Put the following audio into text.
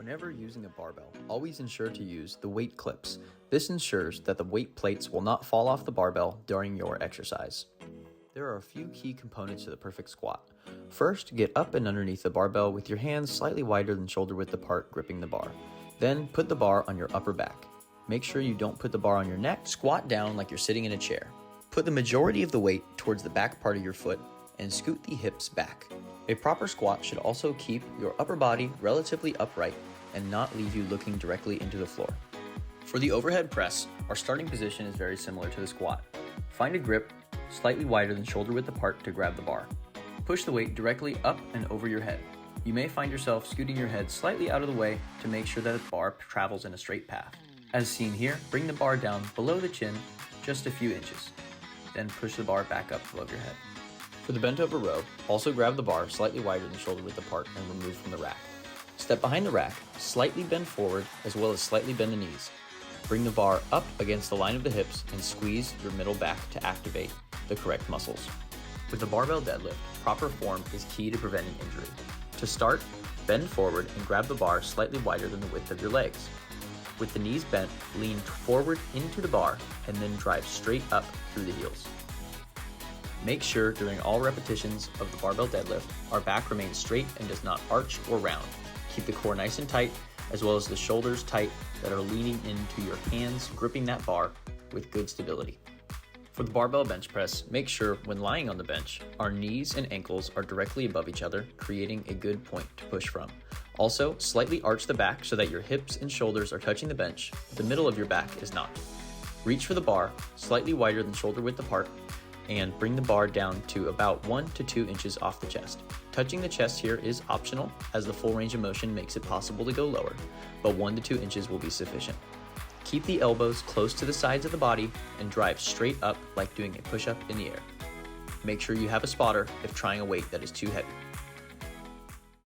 Whenever using a barbell, always ensure to use the weight clips. This ensures that the weight plates will not fall off the barbell during your exercise. There are a few key components to the perfect squat. First, get up and underneath the barbell with your hands slightly wider than shoulder width apart, gripping the bar. Then put the bar on your upper back. Make sure you don't put the bar on your neck. Squat down like you're sitting in a chair. Put the majority of the weight towards the back part of your foot and scoot the hips back. A proper squat should also keep your upper body relatively upright and not leave you looking directly into the floor. For the overhead press, our starting position is very similar to the squat. Find a grip slightly wider than shoulder width apart to grab the bar. Push the weight directly up and over your head. You may find yourself scooting your head slightly out of the way to make sure that the bar travels in a straight path. As seen here, bring the bar down below the chin just a few inches. Then push the bar back up above your head. For the bent over row, also grab the bar slightly wider than shoulder width apart and remove from the rack. Step behind the rack, slightly bend forward as well as slightly bend the knees. Bring the bar up against the line of the hips and squeeze your middle back to activate the correct muscles. With the barbell deadlift, proper form is key to preventing injury. To start, bend forward and grab the bar slightly wider than the width of your legs. With the knees bent, lean forward into the bar and then drive straight up through the heels. Make sure during all repetitions of the barbell deadlift, our back remains straight and does not arch or round. Keep the core nice and tight, as well as the shoulders tight that are leaning into your hands, gripping that bar with good stability. For the barbell bench press, make sure when lying on the bench, our knees and ankles are directly above each other, creating a good point to push from. Also, slightly arch the back so that your hips and shoulders are touching the bench, but the middle of your back is not. Reach for the bar, slightly wider than shoulder width apart, and bring the bar down to about 1 to 2 inches off the chest. Touching the chest here is optional, as the full range of motion makes it possible to go lower, but 1 to 2 inches will be sufficient. Keep the elbows close to the sides of the body and drive straight up like doing a push-up in the air. Make sure you have a spotter if trying a weight that is too heavy.